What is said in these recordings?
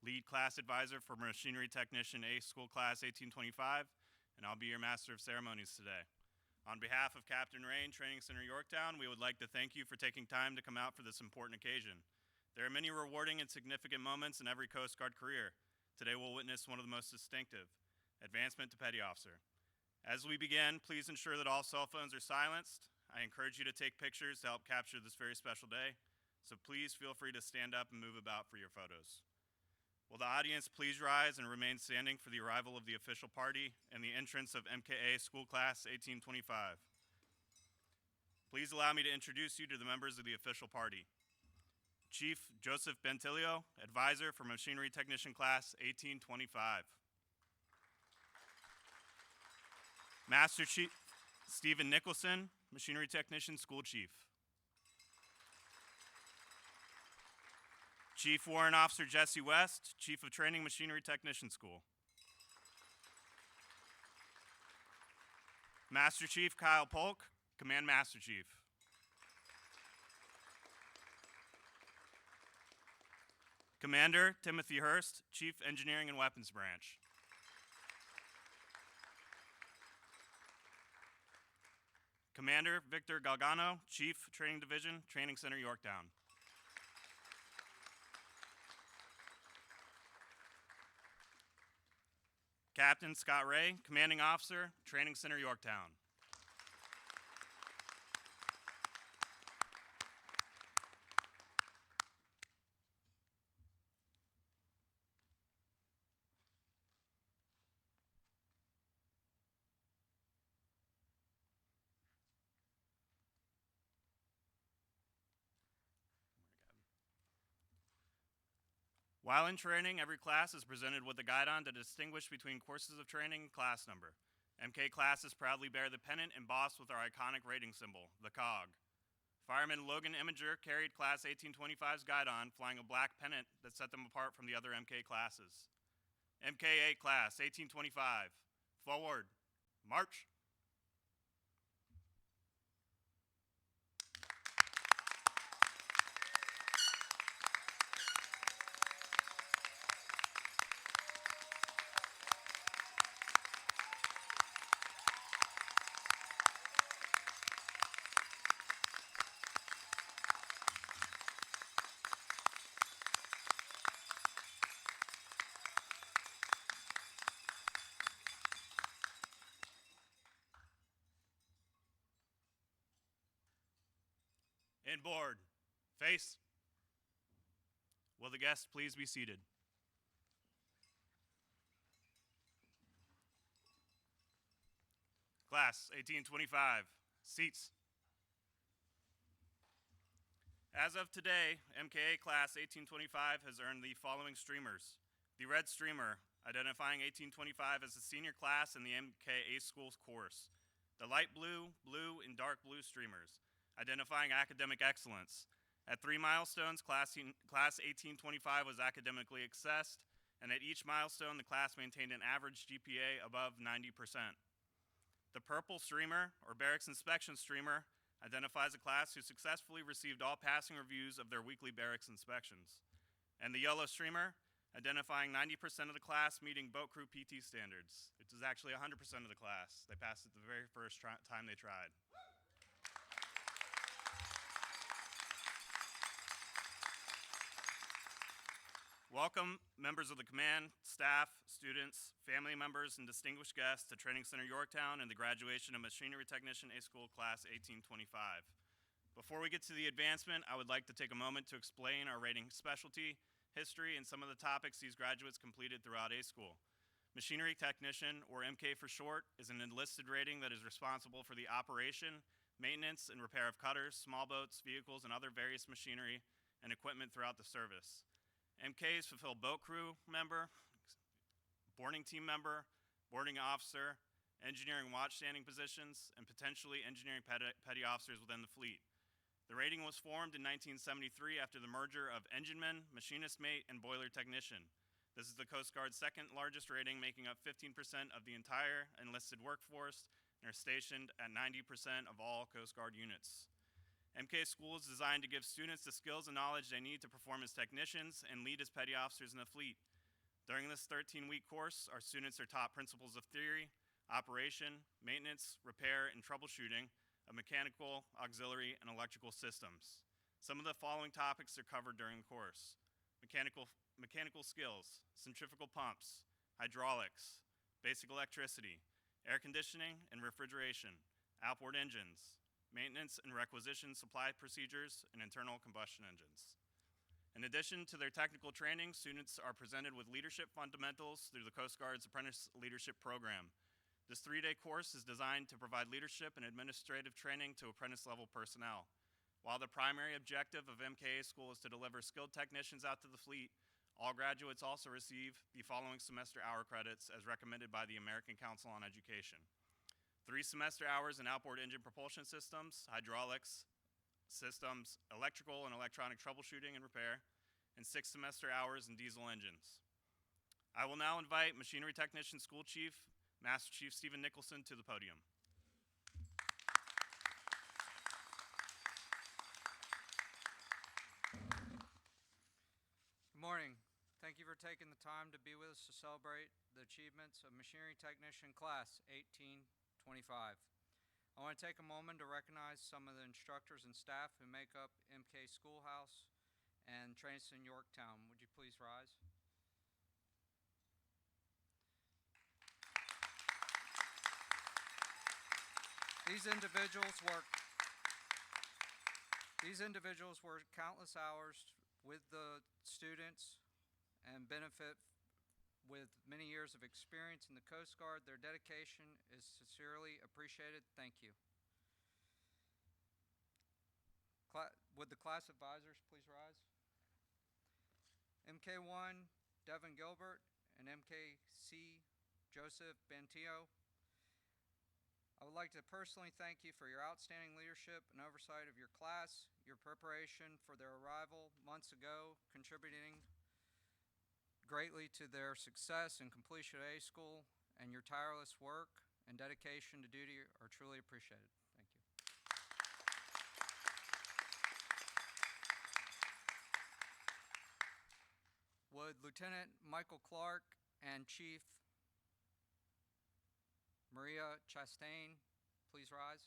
lead class advisor for Machinery Technician A School Class 1825, and I'll be your Master of Ceremonies today. On behalf of Captain Rain Training Center Yorktown, we would like to thank you for taking time to come out for this important occasion. There are many rewarding and significant moments in every Coast Guard career. Today we'll witness one of the most distinctive, advancement to Petty Officer. As we begin, please ensure that all cell phones are silenced. I encourage you to take pictures to help capture this very special day, so please feel free to stand up and move about for your photos. Will the audience please rise and remain standing for the arrival of the official party and the entrance of MKA School Class 1825. Please allow me to introduce you to the members of the official party. Chief Joseph Bentilio, Advisor for Machinery Technician Class 1825. Master Chief Stephen Nicholson, Machinery Technician School Chief. Chief Warrant Officer Jesse West, Chief of Training, Machinery Technician School. Master Chief Kyle Polk, Command Master Chief. Commander Timothy Hurst, Chief Engineering and Weapons Branch. Commander Victor Galgano, Chief Training Division, Training Center Yorktown. Captain Scott Ray, Commanding Officer, Training Center Yorktown. While in training, every class is presented with a guidon to distinguish between courses of training and class number. MK classes proudly bear the pennant embossed with our iconic rating symbol, the COG. Fireman Logan Imager carried Class 1825's guidon, flying a black pennant that set them apart from the other MK classes. MKA Class 1825, forward, march. Inboard, face. Will the guests please be seated? Class 1825, seats. As of today, MKA Class 1825 has earned the following streamers. The red streamer, identifying 1825 as a senior class in the MKA Schools course. The light blue, blue, and dark blue streamers, identifying academic excellence. At 3 milestones, Class 1825 was academically assessed, and at each milestone, the class maintained an average GPA above 90%. The purple streamer, or barracks inspection streamer, identifies a class who successfully received all passing reviews of their weekly barracks inspections. And the yellow streamer, identifying 90% of the class meeting boat crew PT standards. It was actually 100% of the class. They passed it the very first time they tried. Welcome, members of the command, staff, students, family members, and distinguished guests to Training Center Yorktown and the graduation of Machinery Technician A School Class 1825. Before we get to the advancement, I would like to take a moment to explain our rating specialty, history, and some of the topics these graduates completed throughout A School. Machinery Technician, or MK for short, is an enlisted rating that is responsible for the operation, maintenance, and repair of cutters, small boats, vehicles, and other various machinery and equipment throughout the service. MKs fulfill boat crew member, boarding team member, boarding officer, engineering watchstanding positions, and potentially engineering petty officers within the fleet. The rating was formed in 1973 after the merger of engineman, machinist mate, and boiler technician. This is the Coast Guard's second largest rating, making up 15% of the entire enlisted workforce and are stationed at 90% of all Coast Guard units. MK School is designed to give students the skills and knowledge they need to perform as technicians and lead as petty officers in the fleet. During this 13-week course, our students are taught principles of theory, operation, maintenance, repair, and troubleshooting of mechanical, auxiliary, and electrical systems. Some of the following topics are covered during the course: mechanical skills, centrifugal pumps, hydraulics, basic electricity, air conditioning and refrigeration, outboard engines, maintenance and requisition supply procedures, and internal combustion engines. In addition to their technical training, students are presented with leadership fundamentals through the Coast Guard's Apprentice Leadership Program. This 3-day course is designed to provide leadership and administrative training to apprentice-level personnel. While the primary objective of MKA School is to deliver skilled technicians out to the fleet, all graduates also receive the following semester hour credits as recommended by the American Council on Education: 3 semester hours in outboard engine propulsion systems, hydraulics systems, electrical and electronic troubleshooting and repair, and 6 semester hours in diesel engines. I will now invite Machinery Technician School Chief, Master Chief Stephen Nicholson, to the podium. Good morning. Thank you for taking the time to be with us to celebrate the achievements of Machinery Technician Class 1825. I want to take a moment to recognize some of the instructors and staff who make up MK Schoolhouse and Training Center Yorktown. Would you please rise? These individuals work countless hours with the students and benefit with many years of experience in the Coast Guard. Their dedication is sincerely appreciated. Thank you. Would the class advisors please rise? MK1, Devin Gilbert, and MKC, Joseph Bantillo. I would like to personally thank you for your outstanding leadership and oversight of your class, your preparation for their arrival months ago, contributing greatly to their success and completion of A School, and your tireless work and dedication to duty are truly appreciated. Thank you. Would Lieutenant Michael Clark and Chief Maria Chastain please rise?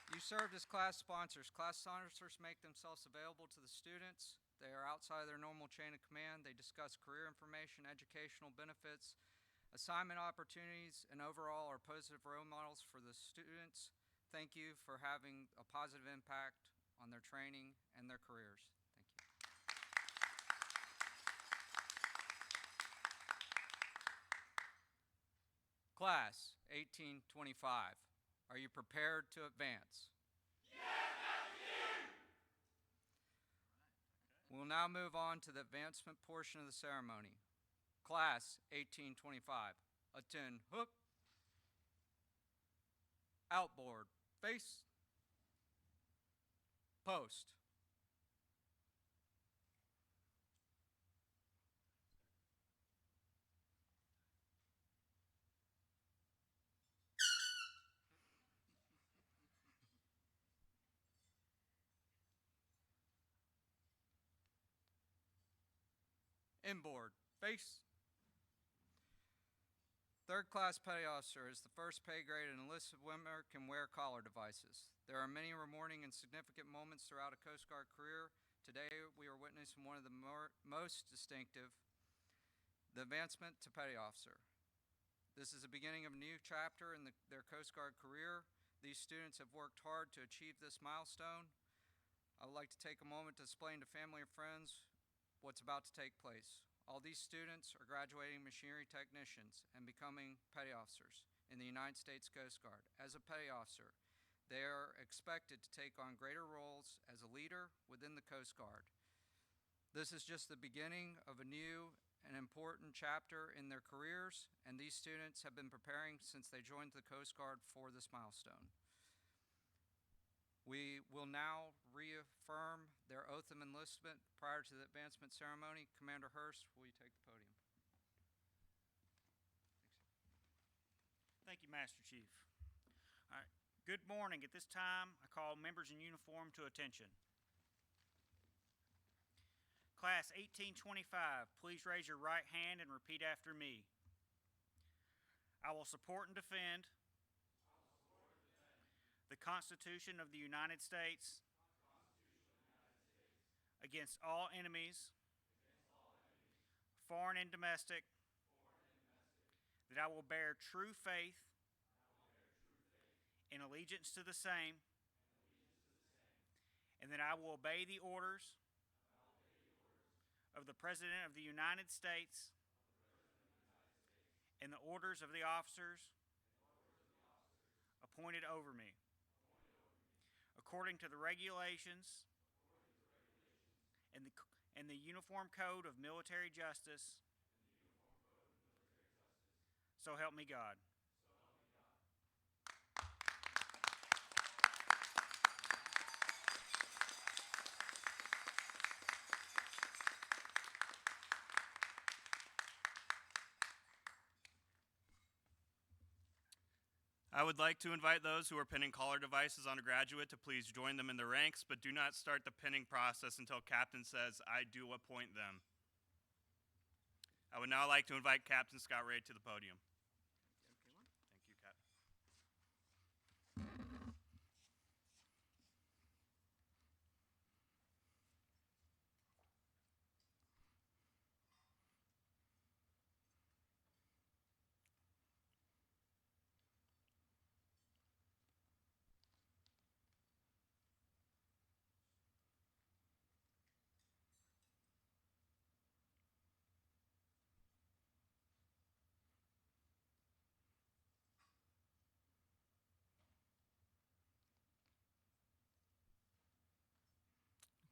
You served as class sponsors. Class sponsors make themselves available to the students. They are outside of their normal chain of command. They discuss career information, educational benefits, assignment opportunities, and overall are positive role models for the students. Thank you for having a positive impact on their training and their careers. Thank you. Class 1825, are you prepared to advance? Yes, Master Chief! We'll now move on to the advancement portion of the ceremony. Class 1825, attend hook, outboard, face, post. Inboard, face. Third class petty officer is the first pay grade an enlisted member can wear collar devices. There are many rewarding and significant moments throughout a Coast Guard career. Today we are witnessing one of the most distinctive, the advancement to petty officer. This is the beginning of a new chapter in their Coast Guard career. These students have worked hard to achieve this milestone. I would like to take a moment to explain to family and friends what's about to take place. All these students are graduating machinery technicians and becoming petty officers in the United States Coast Guard. As a petty officer, they are expected to take on greater roles as a leader within the Coast Guard. This is just the beginning of a new and important chapter in their careers, and these students have been preparing since they joined the Coast Guard for this milestone. We will now reaffirm their oath of enlistment prior to the advancement ceremony. Commander Hurst, will you take the podium? Thank you, Master Chief. All right. Good morning. At this time, I call members in uniform to attention. Class 1825, please raise your right hand and repeat after me. I will support and defend the Constitution of the United States against all enemies, foreign and domestic, that I will bear true faith and allegiance to the same, and that I will obey the orders of the President of the United States and the orders of the officers appointed over me, according to the regulations and the Uniform Code of Military Justice. So help me God. I would like to invite those who are pinning collar devices on a graduate to please join them in the ranks, but do not start the pinning process until Captain says, "I do appoint them." I would now like to invite Captain Scott Ray to the podium. Thank you, Captain.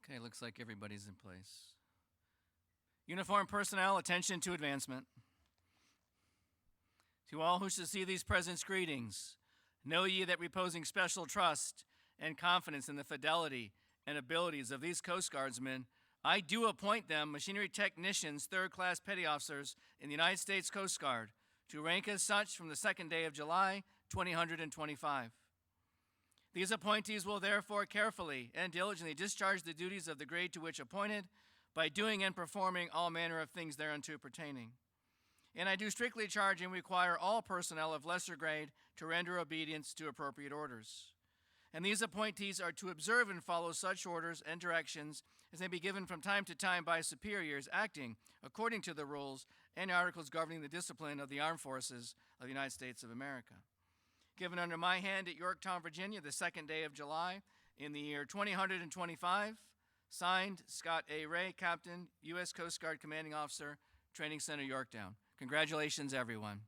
Okay, looks like everybody's in place. Uniformed personnel, attention to advancement. To all who shall see these presents, greetings. Know ye that reposing special trust and confidence in the fidelity and abilities of these Coast Guardsmen, I do appoint them machinery technicians, third-class petty officers in the United States Coast Guard, to rank as such from the 2nd day of July, 2025. These appointees will therefore carefully and diligently discharge the duties of the grade to which appointed by doing and performing all manner of things thereunto pertaining. And I do strictly charge and require all personnel of lesser grade to render obedience to appropriate orders. And these appointees are to observe and follow such orders and directions as may be given from time to time by superiors acting according to the rules and articles governing the discipline of the armed forces of the United States of America. Given under my hand at Yorktown, Virginia, the 2nd day of July in the year 2025, signed Scott A. Ray, Captain, U.S. Coast Guard Commanding Officer, Training Center, Yorktown. Congratulations, everyone.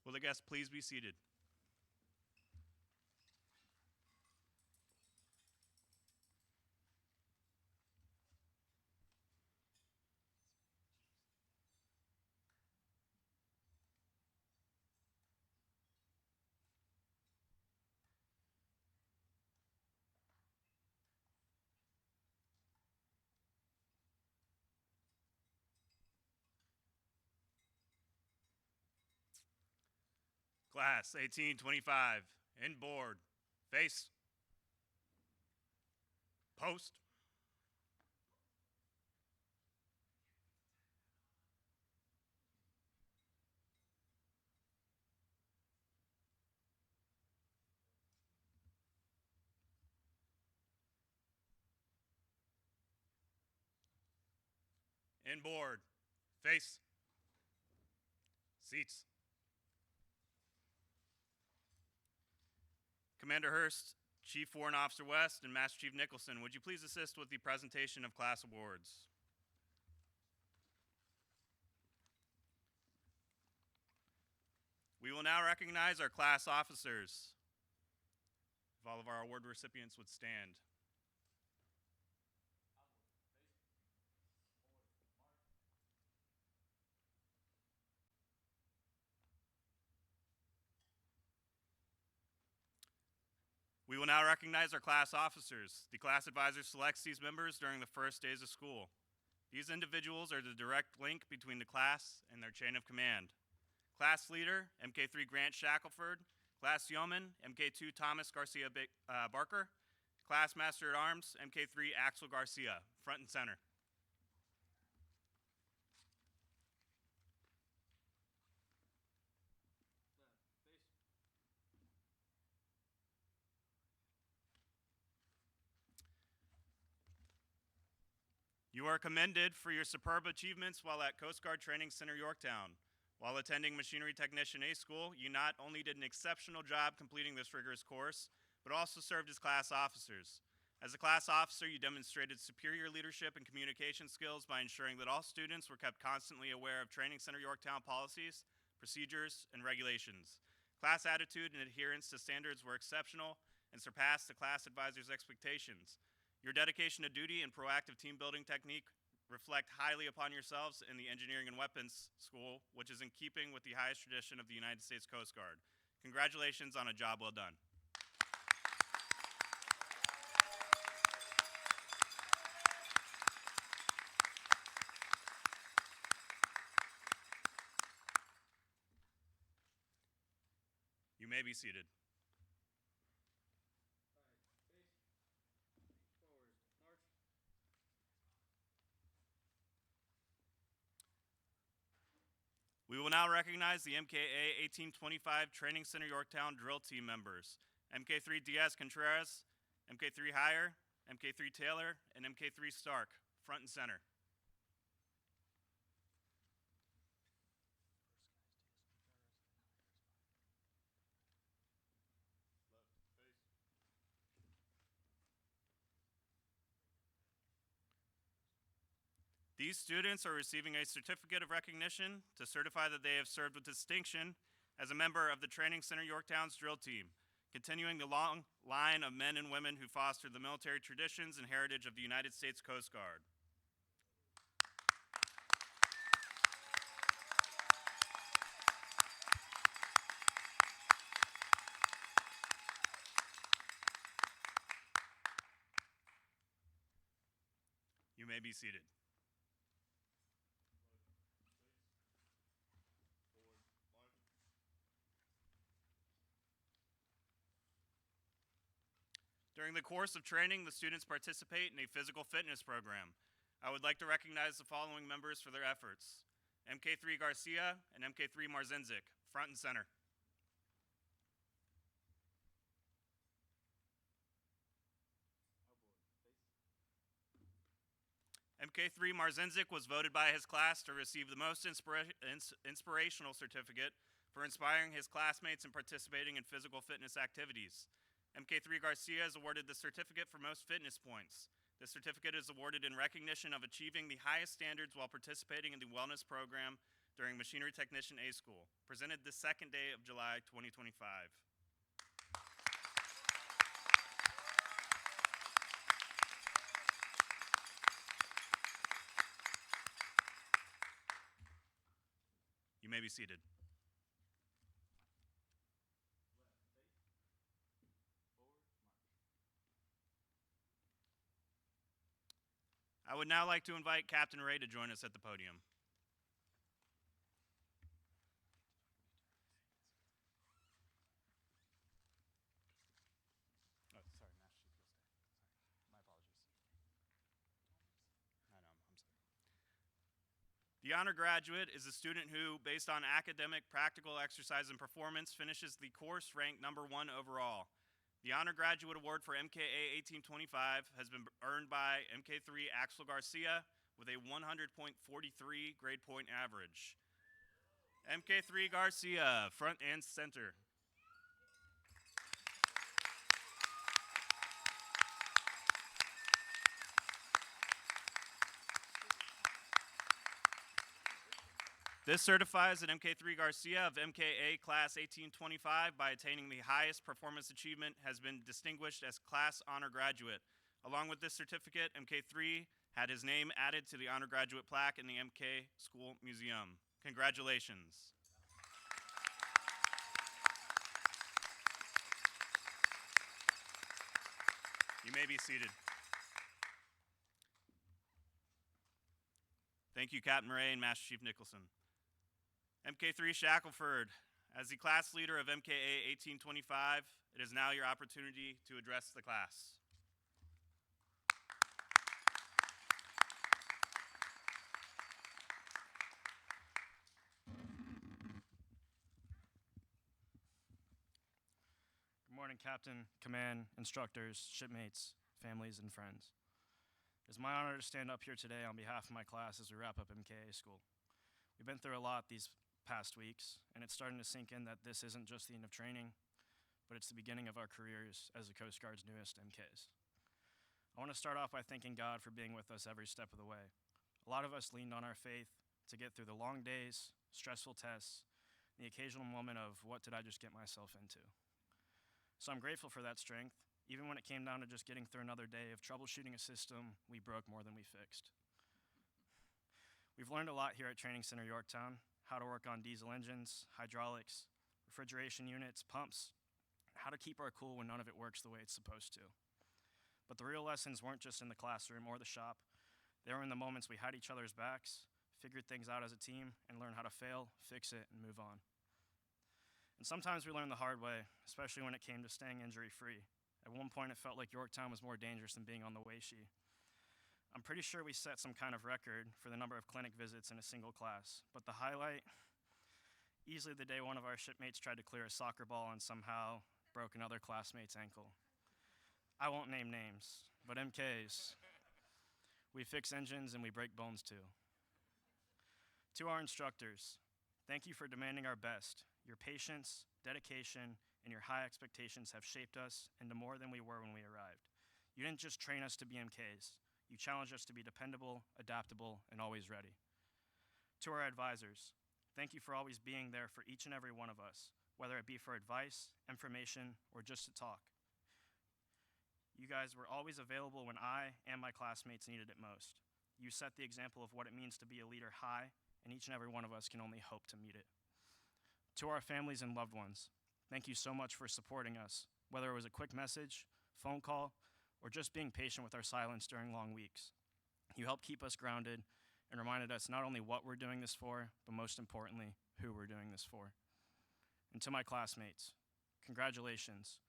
Will the guests please be seated? Class 1825, inboard, face, post. Inboard. Face. Seats. Commander Hurst, Chief Warrant Officer West, and Master Chief Nicholson, would you please assist with the presentation of class awards? We will now recognize our class officers. If all of our award recipients would stand. We will now recognize our class officers. The class advisor selects these members during the first days of school. These individuals are the direct link between the class and their chain of command. Class leader, MK3 Grant Shackelford. Class yeoman, MK2 Thomas Garcia Barker. Class master at arms, MK3 Axel Garcia, front and center. You are commended for your superb achievements while at Coast Guard Training Center, Yorktown. While attending Machinery Technician A School, you not only did an exceptional job completing this rigorous course, but also served as class officers. As a class officer, you demonstrated superior leadership and communication skills by ensuring that all students were kept constantly aware of Training Center Yorktown policies, procedures, and regulations. Class attitude and adherence to standards were exceptional and surpassed the class advisor's expectations. Your dedication to duty and proactive team building technique reflect highly upon yourselves in the Engineering and Weapons School, which is in keeping with the highest tradition of the United States Coast Guard. Congratulations on a job well done. You may be seated. We will now recognize the MKA 1825 Training Center Yorktown drill team members. MK3 Diaz Contreras, MK3 Hire, MK3 Taylor, and MK3 Stark, front and center. These students are receiving a certificate of recognition to certify that they have served with distinction as a member of the Training Center Yorktown's drill team, continuing the long line of men and women who foster the military traditions and heritage of the United States Coast Guard. You may be seated. During the course of training, the students participate in a physical fitness program. I would like to recognize the following members for their efforts. MK3 Garcia and MK3 Marzinzik, front and center. MK3 Marzinzik was voted by his class to receive the most inspirational certificate for inspiring his classmates and participating in physical fitness activities. MK3 Garcia is awarded the certificate for most fitness points. This certificate is awarded in recognition of achieving the highest standards while participating in the wellness program during Machinery Technician A School, presented the second day of July 2025. You may be seated. I would now like to invite Captain Ray to join us at the podium. Oh, sorry, Master Chief, you'll stay. Sorry, my apologies. I know, I'm sorry. The honor graduate is a student who, based on academic, practical exercise, and performance, finishes the course ranked #1 overall. The Honor Graduate Award for MKA 1825 has been earned by MK3 Axel Garcia, with a 100.43 grade point average. MK3 Garcia, front and center. This certifies that MK3 Garcia of MKA Class 1825 by attaining the highest performance achievement has been distinguished as Class Honor Graduate. Along with this certificate, MK3 had his name added to the Honor Graduate plaque in the MK School Museum. Congratulations. You may be seated. Thank you, Captain Ray and Master Chief Nicholson. MK3 Shackelford, as the class leader of MKA 1825, it is now your opportunity to address the class. Good morning, Captain, Command, instructors, shipmates, families, and friends. It is my honor to stand up here today on behalf of my class as we wrap up MKA school. We've been through a lot these past weeks, and it's starting to sink in that this isn't just the end of training, but it's the beginning of our careers as the Coast Guard's newest MKs. I want to start off by thanking God for being with us every step of the way. A lot of us leaned on our faith to get through the long days, stressful tests, and the occasional moment of what did I just get myself into. So I'm grateful for that strength, even when it came down to just getting through another day of troubleshooting a system we broke more than we fixed. We've learned a lot here at Training Center Yorktown, how to work on diesel engines, hydraulics, refrigeration units, pumps, how to keep our cool when none of it works the way it's supposed to. But the real lessons weren't just in the classroom or the shop. They were in the moments we had each other's backs, figured things out as a team, and learned how to fail, fix it, and move on. And sometimes we learned the hard way, especially when it came to staying injury-free. At one point, it felt like Yorktown was more dangerous than being on the Weishi. I'm pretty sure we set some kind of record for the number of clinic visits in a single class, but the highlight, easily the day one of our shipmates tried to clear a soccer ball and somehow broke another classmate's ankle. I won't name names, but MKs, we fix engines and we break bones too. To our instructors, thank you for demanding our best. Your patience, dedication, and your high expectations have shaped us into more than we were when we arrived. You didn't just train us to be MKs. You challenged us to be dependable, adaptable, and always ready. To our advisors, thank you for always being there for each and every one of us, whether it be for advice, information, or just to talk. You guys were always available when I and my classmates needed it most. You set the example of what it means to be a leader high, and each and every one of us can only hope to meet it. To our families and loved ones, thank you so much for supporting us, whether it was a quick message, phone call, or just being patient with our silence during long weeks. You helped keep us grounded and reminded us not only what we're doing this for, but most importantly, who we're doing this for. And to my classmates, congratulations.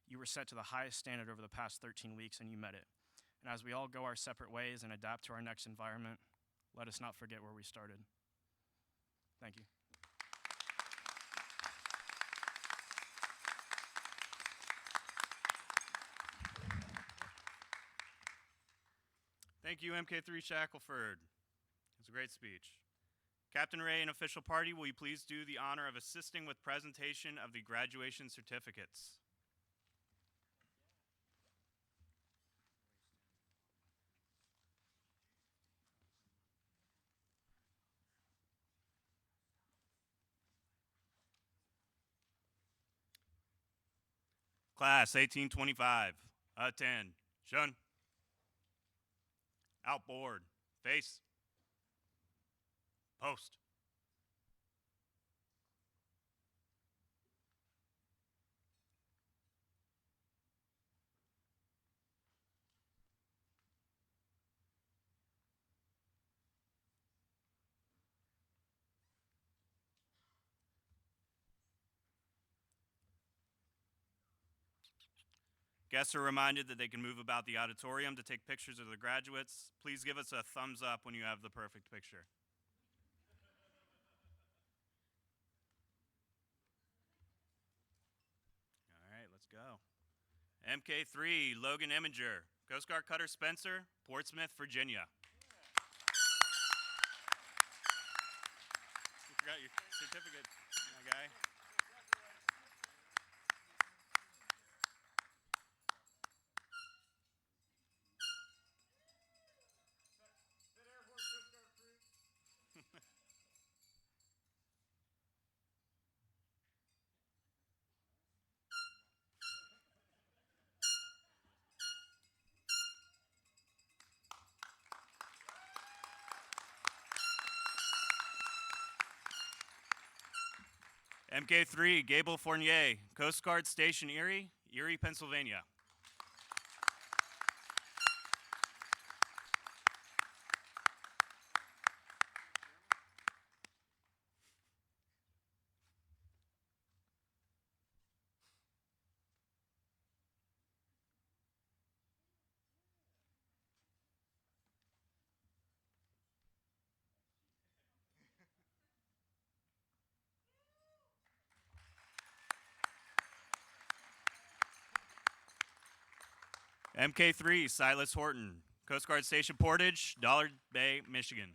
You were set to the highest standard over the past 13 weeks and you met it. And as we all go our separate ways and adapt to our next environment, let us not forget where we started. Thank you. Thank you, MK3 Shackelford. It's a great speech. Captain Ray and official party, will you please do the honor of assisting with presentation of the graduation certificates? Class 1825, attention. Outboard, face, post. Guests are reminded that they can move about the auditorium to take pictures of the graduates. Please give us a thumbs up when you have the perfect picture. All right, let's go. MK3, Logan Eminger, Coast Guard Cutter Spencer, Portsmouth, Virginia. forgot your certificate, my guy. MK3, Gable Fournier, Coast Guard Station Erie, Erie, Pennsylvania. MK3, Silas Horton, Coast Guard Station Portage, Dollard Bay, Michigan.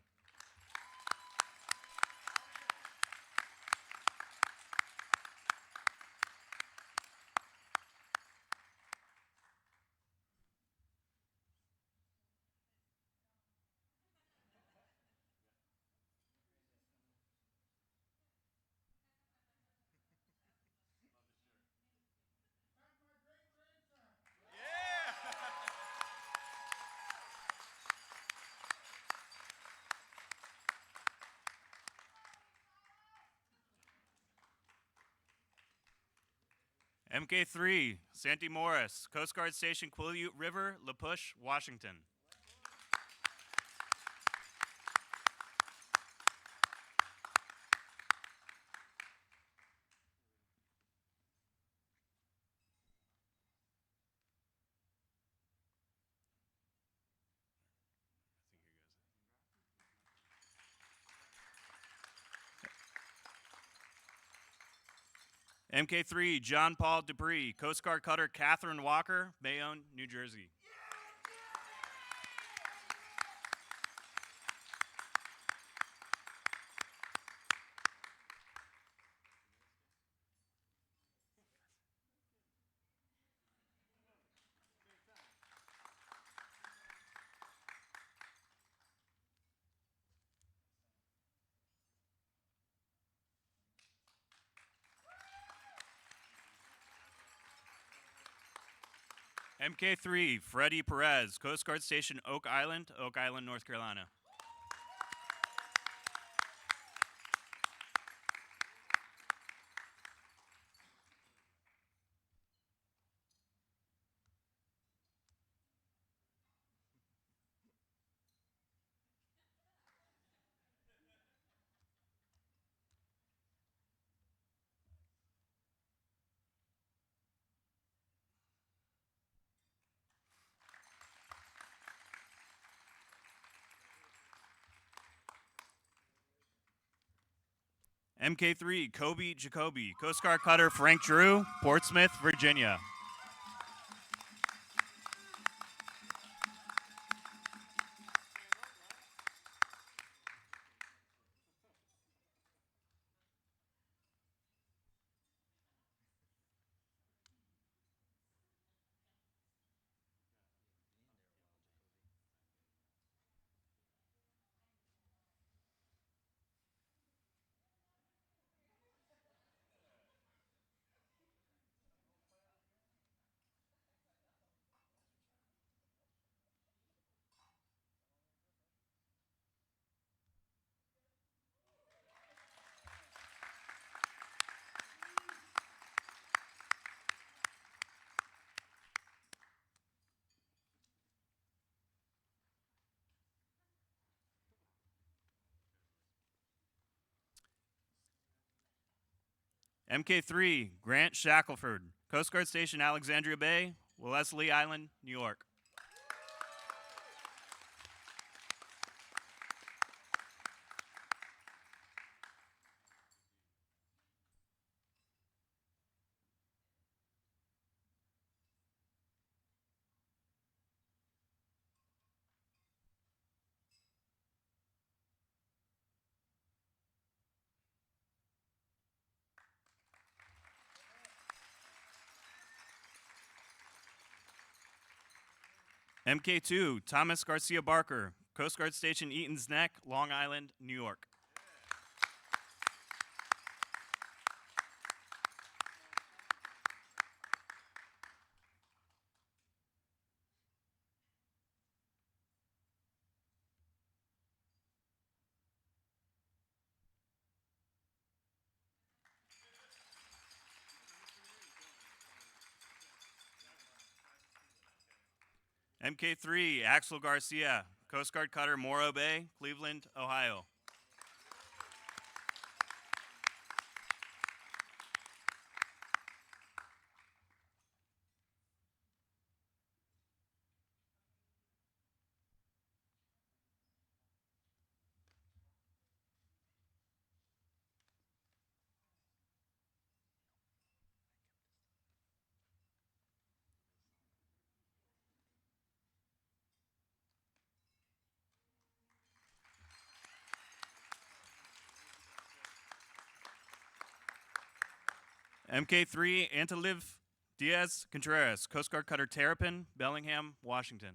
MK3, Santi Morris, Coast Guard Station Quileute River, La Push, Washington. MK3, John Paul Dupree, Coast Guard Cutter Catherine Walker, Bayonne, New Jersey. MK3, Freddie Perez, Coast Guard Station Oak Island, North Carolina. MK3, Kobe Jacoby, Coast Guard Cutter Frank Drew, Portsmouth, Virginia. MK3, Grant Shackelford, Coast Guard Station Alexandria Bay, Wellesley Island, New York. MK2, Thomas Garcia Barker, Coast Guard Station Eaton's Neck, Long Island, New York. MK3, Axel Garcia, Coast Guard Cutter Morro Bay, Cleveland, Ohio. MK3, Antoliv Diaz Contreras, Coast Guard Cutter Terrapin, Bellingham, Washington.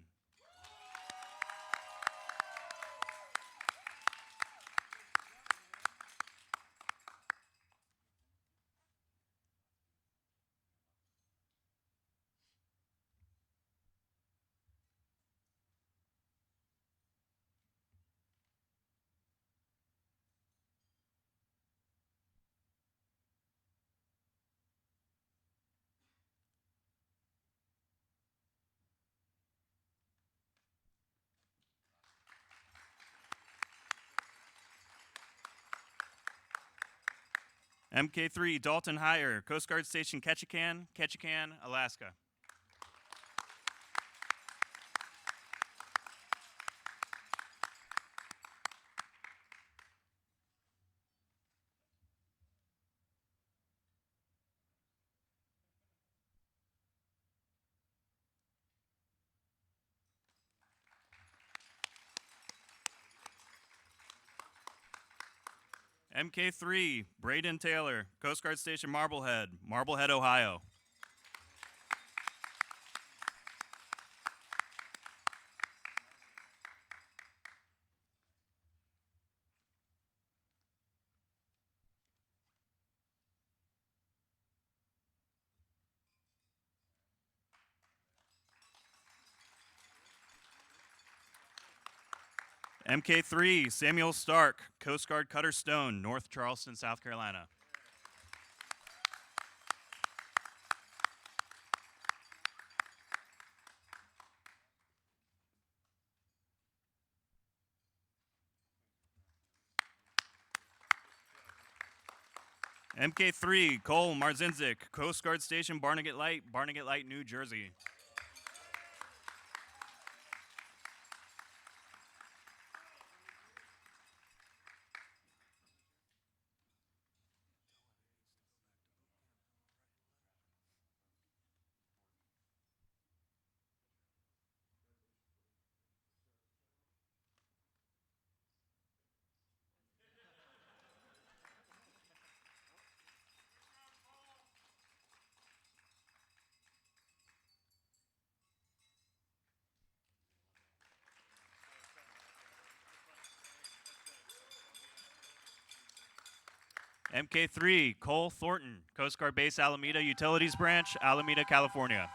MK3, Dalton Heyer, Coast Guard Station Ketchikan, Ketchikan, Alaska. MK3, Braden Taylor, Coast Guard Station Marblehead, Marblehead, Ohio. MK3, Samuel Stark, Coast Guard Cutter Stone, North Charleston, South Carolina. MK3, Cole Marzinzik, Coast Guard Station Barnegat Light, New Jersey. MK3, Cole Thornton, Coast Guard Base Alameda Utilities Branch, Alameda, California.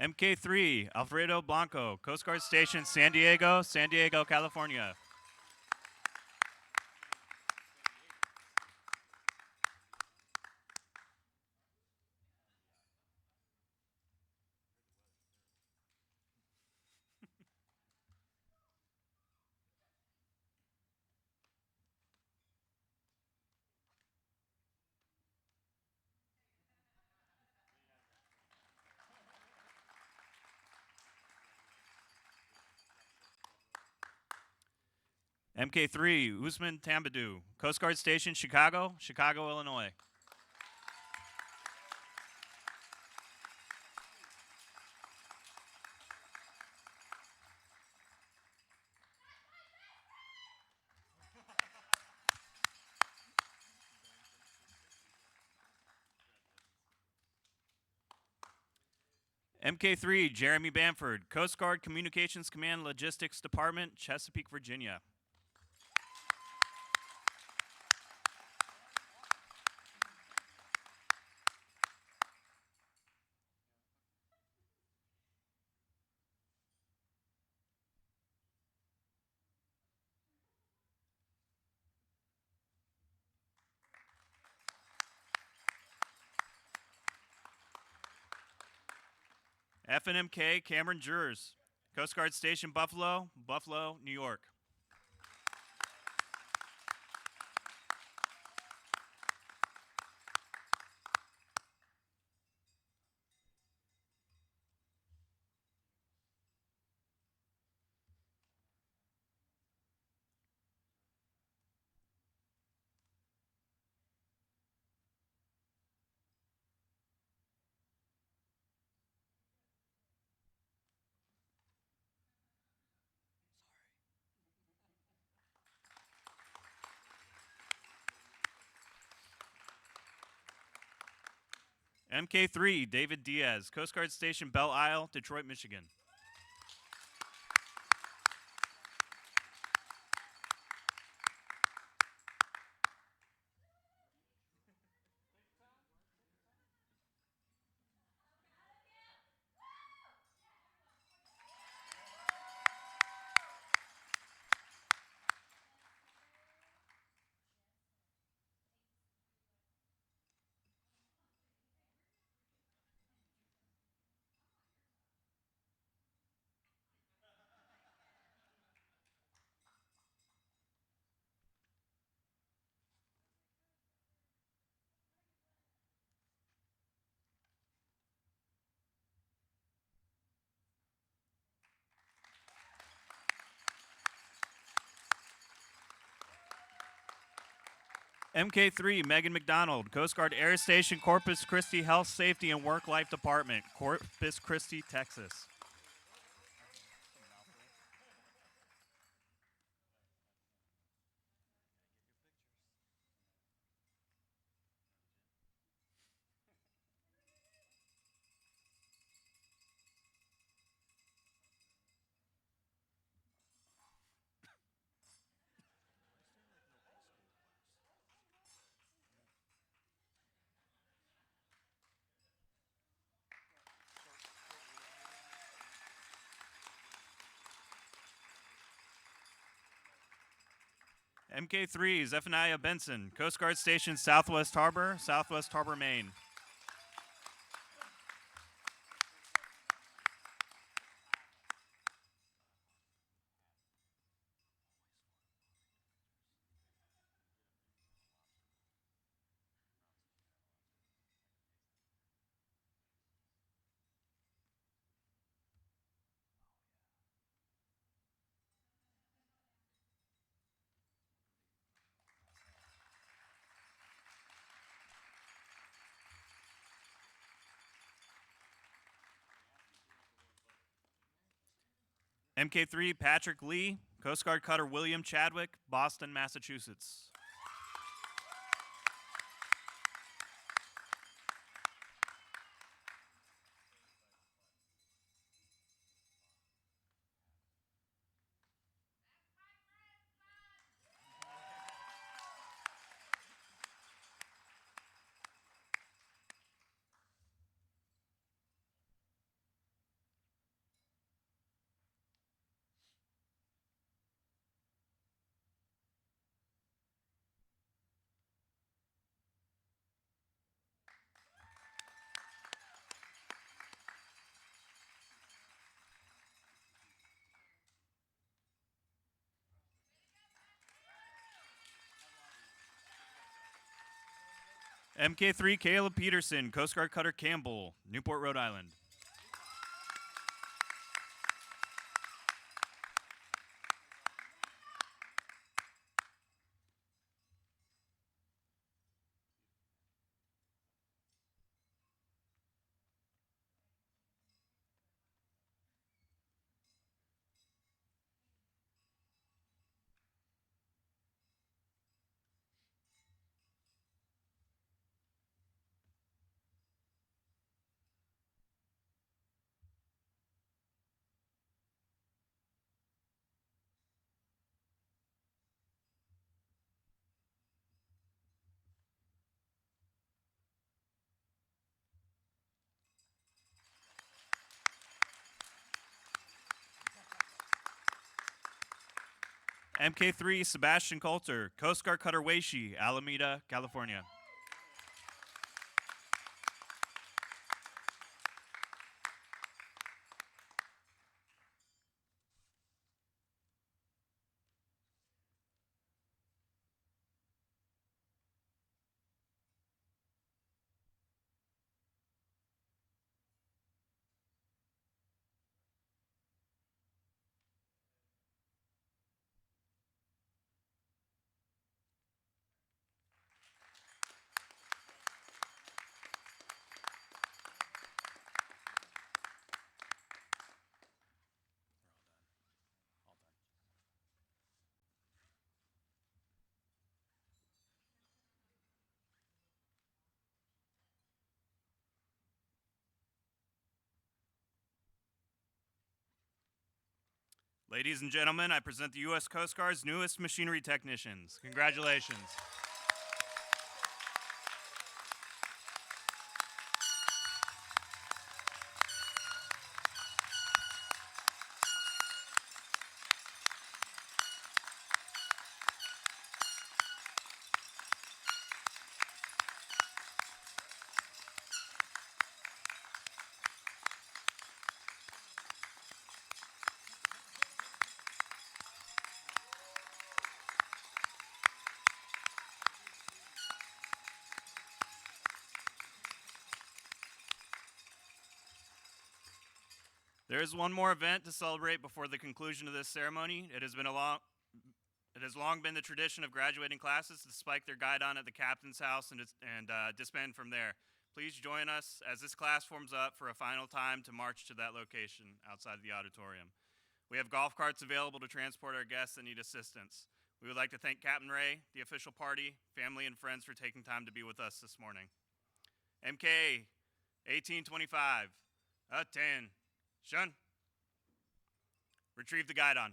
MK3, Alfredo Blanco, Coast Guard Station San Diego, California. MK3, Usman Tambadou, Coast Guard Station, Chicago, Illinois. MK3, Jeremy Bamford, Coast Guard Communications Command Logistics Department, Chesapeake, Virginia. FNMK, Cameron Jurors, Coast Guard Station, Buffalo, New York. MK3, David Diaz, Coast Guard Station, Belle Isle, Detroit, Michigan. MK3, Megan McDonald, Coast Guard Air Station, Corpus Christi Health, Safety, and Work-Life Department, Corpus Christi, Texas. MK3, Zephaniah Benson, Coast Guard Station, Southwest Harbor, Maine. MK3, Patrick Lee, Coast Guard Cutter William Chadwick, Boston, Massachusetts. MK3, Caleb Peterson, Coast Guard Cutter Campbell, Newport, Rhode Island. MK3 Sebastian Coulter, Coast Guard Cutter Weishi, Alameda, California. Ladies and gentlemen, I present the U.S. Coast Guard's newest machinery technicians. Congratulations. There is one more event to celebrate before the conclusion of this ceremony. It has long been the tradition of graduating classes to spike their guidon at the captain's house and disband from there. Please join us as this class forms up for a final time to march to that location outside of the auditorium. We have golf carts available to transport our guests that need assistance. We would like to thank Captain Ray, the official party, family, and friends for taking time to be with us this morning. MK 1825, attention. Retrieve the guidon.